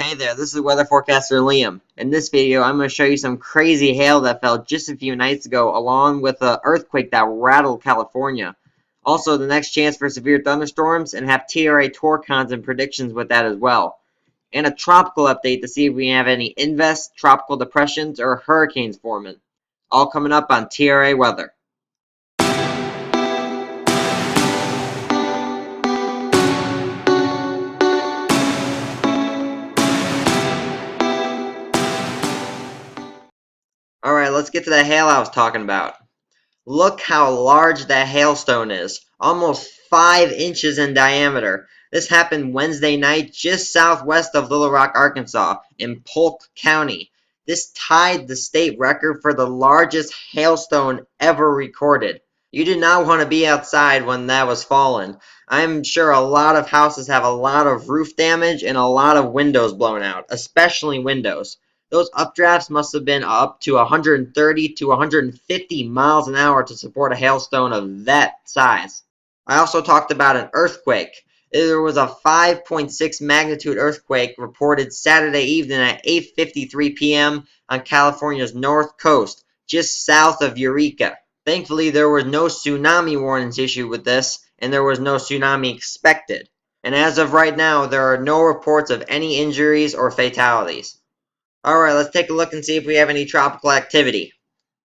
Hey there, this is weather forecaster Liam. In this video, I'm going to show you some crazy hail that fell just a few nights ago, along with an earthquake that rattled California. Also, the next chance for severe thunderstorms, and have TRA Tor-Cons and predictions with that as well. And a tropical update to see if we have any invest, tropical depressions, or hurricanes forming. All coming up on TRA Weather. Alright, let's get to the hail I was talking about. Look how large that hailstone is, almost 5 inches in diameter. This happened Wednesday night just southwest of Little Rock, Arkansas, in Polk County. This tied the state record for the largest hailstone ever recorded. You did not want to be outside when that was falling. I'm sure a lot of houses have a lot of roof damage and a lot of windows blown out, especially windows. Those updrafts must have been up to 130 to 150 miles an hour to support a hailstone of that size. I also talked about an earthquake. There was a 5.6 magnitude earthquake reported Saturday evening at 8:53 p.m. on California's north coast, just south of Eureka. Thankfully, there was no tsunami warnings issued with this, and there was no tsunami expected. And as of right now, there are no reports of any injuries or fatalities. Alright, let's take a look and see if we have any tropical activity.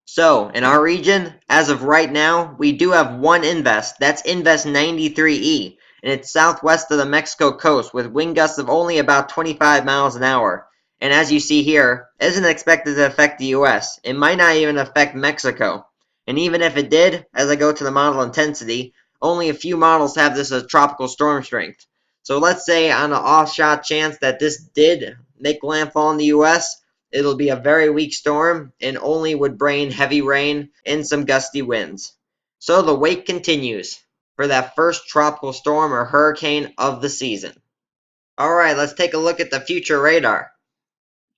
So, in our region, as of right now, we do have one invest. That's Invest 93E, and it's southwest of the Mexico coast with wind gusts of only about 25 miles an hour. And as you see here, it isn't expected to affect the US. It might not even affect Mexico. And even if it did, as I go to the model intensity, only a few models have this as tropical storm strength. So let's say on an off-shot chance that this did make landfall in the US, it'll be a very weak storm and only would bring heavy rain and some gusty winds. So the wait continues for that first tropical storm or hurricane of the season. Alright, let's take a look at the future radar.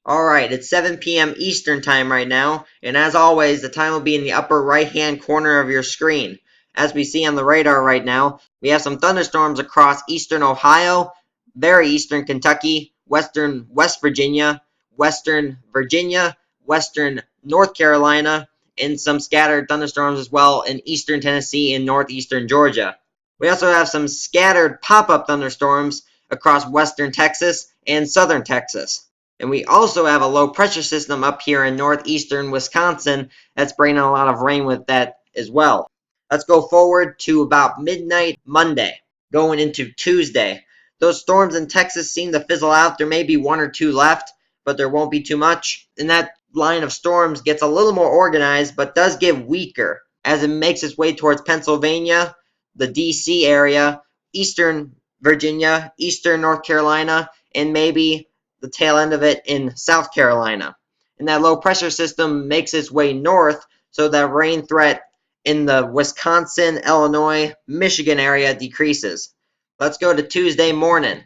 Alright, it's 7 p.m. Eastern time right now, and as always, the time will be in the upper right-hand corner of your screen. As we see on the radar right now, we have some thunderstorms across eastern Ohio, very eastern Kentucky, western West Virginia, western Virginia, western North Carolina, and some scattered thunderstorms as well in eastern Tennessee and northeastern Georgia. We also have some scattered pop-up thunderstorms across western Texas and southern Texas. And we also have a low pressure system up here in northeastern Wisconsin that's bringing a lot of rain with that as well. Let's go forward to about midnight Monday, going into Tuesday. Those storms in Texas seem to fizzle out. There may be one or two left, but there won't be too much. And that line of storms gets a little more organized, but does get weaker as it makes its way towards Pennsylvania, the DC area, eastern Virginia, eastern North Carolina, and maybe the tail end of it in South Carolina. And that low pressure system makes its way north, so that rain threat in the Wisconsin, Illinois, Michigan area decreases. Let's go to Tuesday morning.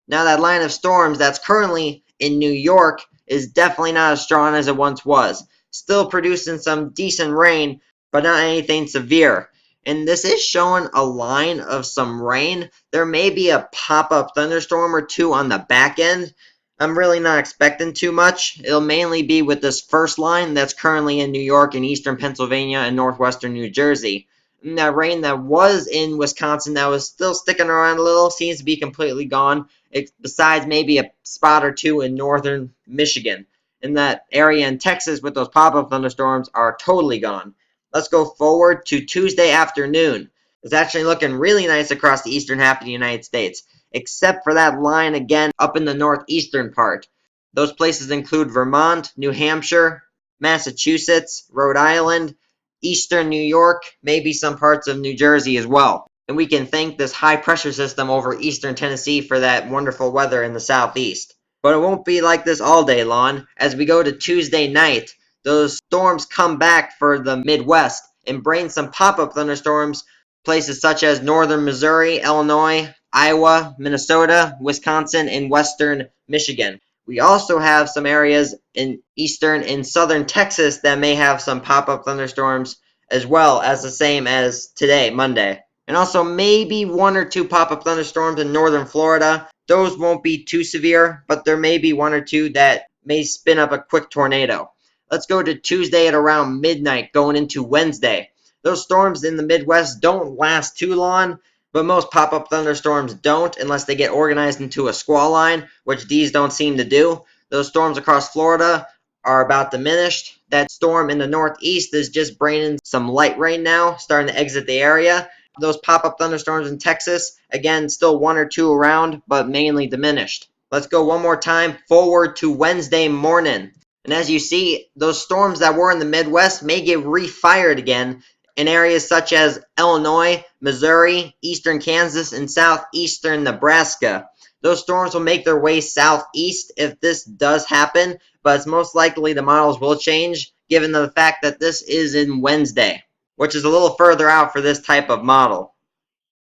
Now that line of storms that's currently in New York is definitely not as strong as it once was. Still producing some decent rain, but not anything severe. And this is showing a line of some rain. There may be a pop-up thunderstorm or two on the back end. I'm really not expecting too much. It'll mainly be with this first line that's currently in New York and eastern Pennsylvania and northwestern New Jersey. And that rain that was in Wisconsin that was still sticking around a little seems to be completely gone, besides maybe a spot or two in northern Michigan. And that area in Texas with those pop-up thunderstorms are totally gone. Let's go forward to Tuesday afternoon. It's actually looking really nice across the eastern half of the United States, except for that line again up in the northeastern part. Those places include Vermont, New Hampshire, Massachusetts, Rhode Island, eastern New York, maybe some parts of New Jersey as well. And we can thank this high pressure system over eastern Tennessee for that wonderful weather in the southeast. But it won't be like this all day long. As we go to Tuesday night, those storms come back for the Midwest and bring some pop-up thunderstorms places such as northern Missouri, Illinois, Iowa, Minnesota, Wisconsin, and western Michigan. We also have some areas in eastern and southern Texas that may have some pop-up thunderstorms as well as the same as today, Monday. And also maybe one or two pop-up thunderstorms in northern Florida, those won't be too severe, but there may be one or two that may spin up a quick tornado. Let's go to Tuesday at around midnight going into Wednesday. Those storms in the Midwest don't last too long, but most pop-up thunderstorms don't unless they get organized into a squall line, which these don't seem to do. Those storms across Florida are about diminished. That storm in the northeast is just bringing some light right now, starting to exit the area. Those pop-up thunderstorms in Texas, again, still one or two around, but mainly diminished. Let's go one more time forward to Wednesday morning. And as you see, those storms that were in the Midwest may get refired again in areas such as Illinois, Missouri, eastern Kansas, and southeastern Nebraska. Those storms will make their way southeast if this does happen, but it's most likely the models will change given the fact that this is in Wednesday, which is a little further out for this type of model.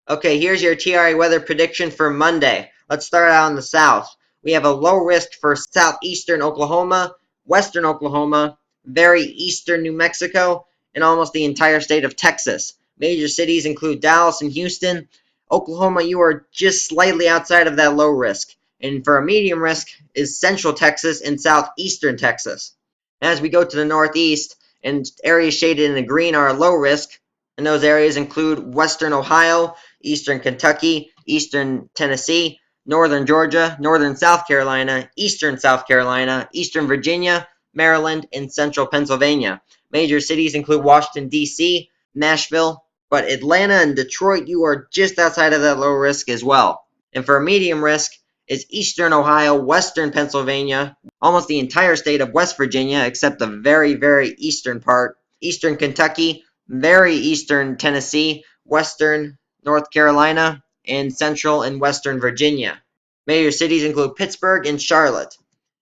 Okay, here's your TRA weather prediction for Monday. Let's start out in the south. We have a low risk for southeastern Oklahoma, western Oklahoma, very eastern New Mexico, and almost the entire state of Texas. Major cities include Dallas and Houston. Oklahoma, you are just slightly outside of that low risk. And for a medium risk is central Texas and southeastern Texas. As we go to the northeast, and areas shaded in the green are low risk, and those areas include western Ohio, eastern Kentucky, eastern Tennessee, northern Georgia, northern South Carolina, eastern Virginia, Maryland, and central Pennsylvania. Major cities include Washington, D.C., Nashville, but Atlanta and Detroit, you are just outside of that low risk as well. And for a medium risk is eastern Ohio, western Pennsylvania, almost the entire state of West Virginia, except the very, very eastern part, eastern Kentucky, very eastern Tennessee, western North Carolina, and central and western Virginia. Major cities include Pittsburgh and Charlotte.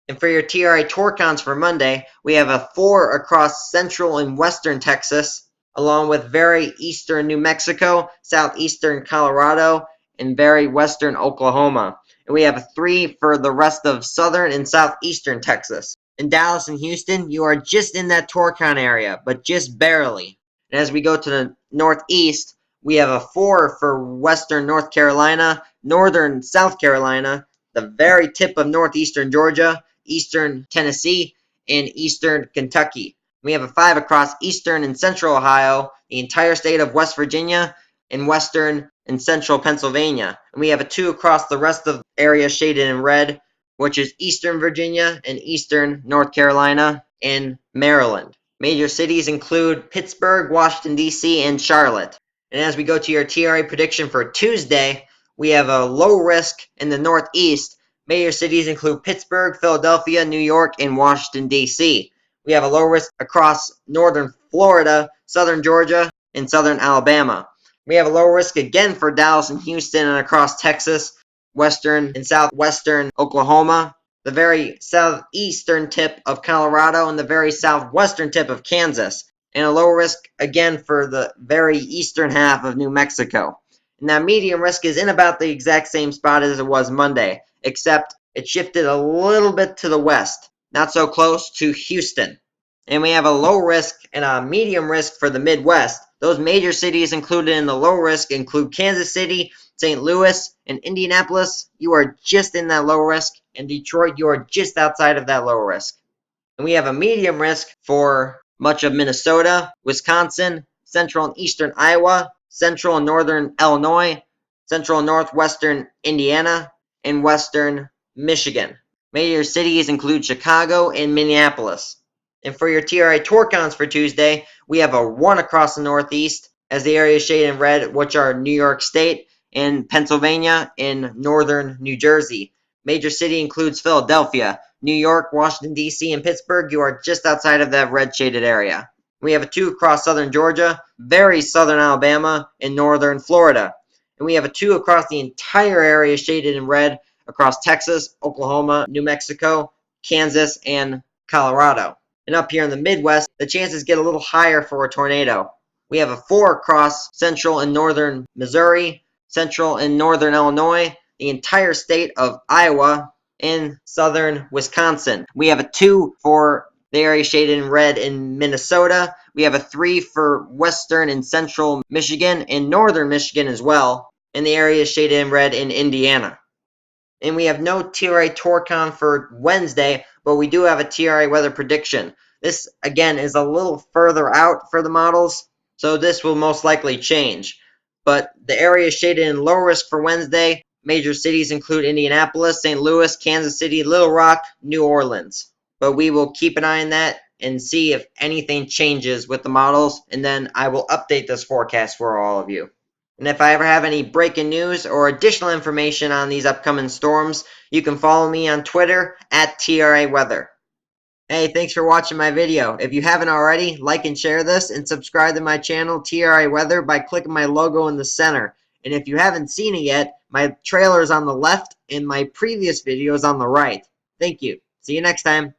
And for your TRA Tor-Cons for Monday, we have a 4 across central and western Texas, along with very eastern New Mexico, southeastern Colorado, and very western Oklahoma. And we have a 3 for the rest of southern and southeastern Texas. In Dallas and Houston, you are just in that Tor-Con area, but just barely. And as we go to the northeast, we have a 4 for western North Carolina, northern South Carolina, the very tip of northeastern Georgia, eastern Tennessee, and eastern Kentucky. We have a 5 across eastern and central Ohio, the entire state of West Virginia, and western and central Pennsylvania. And we have a 2 across the rest of areas shaded in red, which is eastern Virginia and eastern North Carolina and Maryland. Major cities include Pittsburgh, Washington, D.C., and Charlotte. And as we go to your TRA prediction for Tuesday, we have a low risk in the northeast. Major cities include Pittsburgh, Philadelphia, New York, and Washington, D.C. We have a low risk across northern Florida, southern Georgia, and southern Alabama. We have a low risk again for Dallas and Houston and across Texas, western and southwestern Oklahoma, the very southeastern tip of Colorado, and the very southwestern tip of Kansas. And a low risk again for the very eastern half of New Mexico. And that medium risk is in about the exact same spot as it was Monday, except it shifted a little bit to the west, not so close to Houston. And we have a low risk and a medium risk for the Midwest. Those major cities included in the low risk include Kansas City, St. Louis, and Indianapolis. You are just in that low risk, and Detroit, you are just outside of that low risk. And we have a medium risk for much of Minnesota, Wisconsin, central and eastern Iowa, central and northern Illinois, central and northwestern Indiana, and western Michigan. Major cities include Chicago and Minneapolis. And for your TRA Tor-Cons for Tuesday, we have a 1 across the northeast as the area shaded in red, which are New York State and Pennsylvania and northern New Jersey. Major city includes Philadelphia, New York, Washington, D.C., and Pittsburgh. You are just outside of that red shaded area. We have a 2 across southern Georgia, very southern Alabama, and northern Florida. And we have a 2 across the entire area shaded in red across Texas, Oklahoma, New Mexico, Kansas, and Colorado. And up here in the Midwest, the chances get a little higher for a tornado. We have a 4 across central and northern Missouri, central and northern Illinois, the entire state of Iowa, and southern Wisconsin. We have a 2 for the area shaded in red in Minnesota. We have a 3 for western and central Michigan and northern Michigan as well, and the area shaded in red in Indiana. And we have no TRA Tor-Con for Wednesday, but we do have a TRA weather prediction. This, again, is a little further out for the models, so this will most likely change. But the area is shaded in low risk for Wednesday. Major cities include Indianapolis, St. Louis, Kansas City, Little Rock, New Orleans. But we will keep an eye on that and see if anything changes with the models, and then I will update this forecast for all of you. And if I ever have any breaking news or additional information on these upcoming storms, you can follow me on Twitter at TRA Weather. Hey, thanks for watching my video. If you haven't already, like and share this, and subscribe to my channel TRA Weather by clicking my logo in the center. And if you haven't seen it yet, my trailer is on the left and my previous video is on the right. Thank you. See you next time.